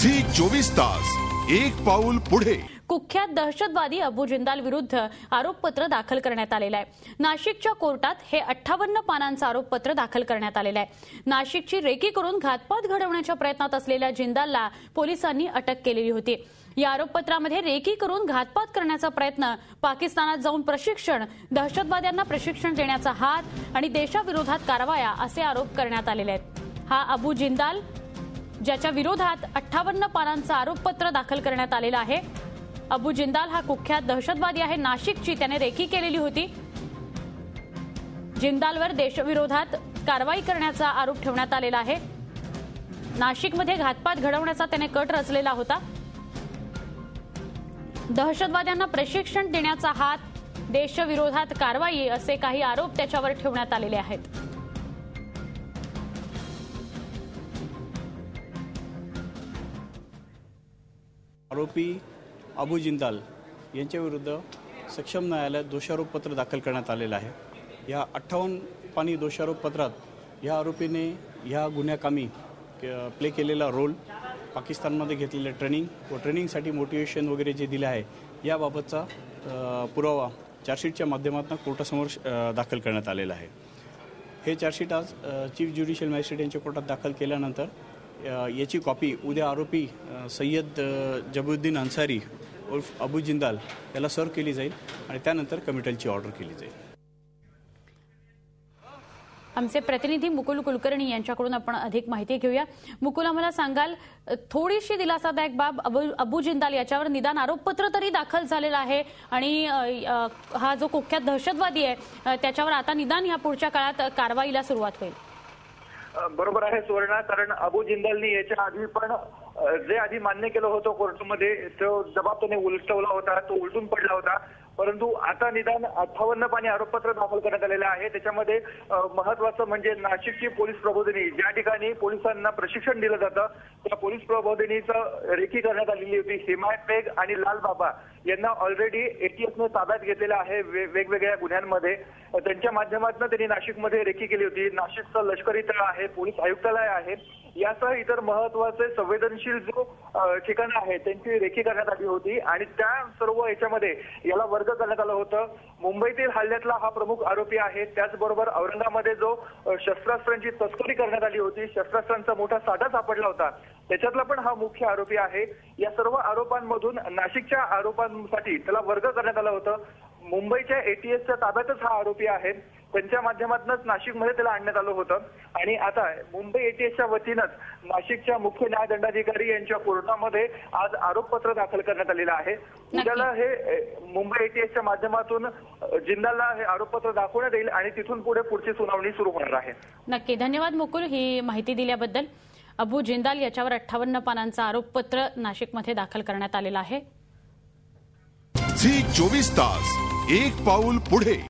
Zee 24 तास एक पाऊल पुढे। कुख्यात दहशतवादी अबू जिंदाल विरुद्ध आरोपपत्र दाखल करण्यात आलेले आहे। नाशिकच्या कोर्टात हे 58 पानांचं आरोपपत्र दाखल करण्यात आलेलं आहे। नाशिकची रेकी करून घातपात घडवण्याच्या प्रयत्नात असलेल्या जिंदालला पोलिसांनी अटक केलेली होती। या आरोपपत्रामध्ये रेकी करून घातपात करण्याचा प्रयत्न, पाकिस्तानात जाऊन प्रशिक्षण, दहशतवाद्यांना प्रशिक्षण देण्याचा हात आणि देशाविरोधात कारवाया असे आरोप करण्यात आलेले आहेत। हा अबू जिंदाल, ज्याच्या विरोधात 58 पानांचं आरोपपत्र दाखल करण्यात आलेलं आहे। अबू जिंदाल हा कुख्यात दहशतवादी आहे। नाशिकची त्याने रेकी केलेली होती। जिंदालवर देशविरोधात कारवाई करण्याचा आरोप ठेवण्यात आलेला आहे। नाशिकमध्ये घातपात घडवण्याचा त्याने कट रचलेला होता। दहशतवाद्यांना प्रशिक्षण देण्याचा हात, देशविरोधात कारवाई असे काही आरोप त्याच्यावर ठेवण्यात आलेले आहेत। आरोपी अबू जिंदाल यांच्याविरुद्ध सक्षम न्यायालयात दोषारोपपत्र दाखल करण्यात आलेलं आहे। या 58 पानी दोषारोपपत्रात या आरोपीने या गुन्ह्याकामी प्ले केलेला रोल, पाकिस्तानमध्ये घेतलेले ट्रेनिंग व ट्रेनिंगसाठी मोटिवेशन वगैरे जे दिले आहे याबाबतचा पुरावा चार्जशीटच्या माध्यमातून कोर्टासमोर दाखल करण्यात आलेला आहे। हे चार्जशीट आज चीफ ज्युडिशियल मॅजिस्ट्रेट यांच्या कोर्टात दाखल केल्यानंतर याची कॉपी उद्या आरोपी सय्यद जबुद्दीन अन्सारी उर्फ अबू जिंदाल याला सर्व केली जाईल आणि त्यानंतर कमिटलची ऑर्डर केली जाईल। आमचे प्रतिनिधी मुकुल कुलकर्णी यांच्याकडून आपण अधिक माहिती घेऊया। मुकुल, आम्हाला सांगाल, थोडीशी दिलासादायक बाब, अबू जिंदाल याच्यावर निदान आरोपपत्र तरी दाखल झालेलं आहे आणि हा जो कुख्यात दहशतवादी आहे त्याच्यावर आता निदान या पुढच्या काळात कारवाईला सुरुवात होईल। बरोबर आहे सुवर्णा, कारण अबू जिंदालनी याच्या आधी पण जे आधी मान्य केलं होतं कोर्टामध्ये तो जबाब त्याने उलटवला होता, तो उलटून पडला होता। परंतु आता निदान 58 पानी आरोपपत्र दाखल करण्यात आलेलं आहे। त्याच्यामध्ये महत्वाचं म्हणजे नाशिकची पोलीस प्रबोधिनी, ज्या ठिकाणी पोलिसांना प्रशिक्षण दिलं जातं त्या पोलीस प्रबोधिनीचं रेकी करण्यात आलेली होती। हिमायत बेग आणि लाल बाबा यांना ऑलरेडी एटीएसने ताब्यात घेतलेलं आहे वेगवेगळ्या गुन्ह्यांमध्ये। त्यांच्या माध्यमातून त्यांनी नाशिकमध्ये रेकी केली होती। नाशिकचं लष्करी तळ आहे, पोलीस आयुक्तालय आहे, यासह इतर महत्वाचे संवेदनशील जो ठिकाणं आहेत त्यांची रेकी करण्यात आली होती आणि त्या सर्व याच्यामध्ये याला वर्ग करण्यात आलं होतं। मुंबईतील हल्ल्यातला हा प्रमुख आरोपी आहे। त्याचबरोबर औरंगाबादमध्ये जो शस्त्रास्त्रांची तस्करी करण्यात आली होती, शस्त्रास्त्रांचा मोठा साठा सापडला होता, त्याच्यातला पण हा मुख्य आरोपी आहे। या सर्व आरोपांमधून नाशिकच्या आरोपांसाठी त्याला वर्ग करण्यात आलं होतं। मुंबईच्या एटीएसच्या ताब्यातच हा आरोपी आहे, त्यांच्या माध्यमातूनच नाशिकमध्ये त्याला आणण्यात आलं होतं आणि आता मुंबई एटीएसच्या वतीनंच नाशिकच्या मुख्य न्यायदंडाधिकारी यांच्या कोर्टामध्ये आज आरोपपत्र दाखल करण्यात आलेलं आहे। उद्याला हे मुंबई एटीएसच्या माध्यमातून जिंदालला हे आरोपपत्र दाखवण्यात येईल आणि तिथून पुढे पुढची सुनावणी सुरू होणार आहे। नक्की, धन्यवाद मुकुल ही माहिती दिल्याबद्दल। अबू जिंदाल याच्यावर 58 पानांचं आरोपपत्र नाशिकमध्ये दाखल करण्यात आलेलं आहे। झी 24 तास एक पाऊल पुढे।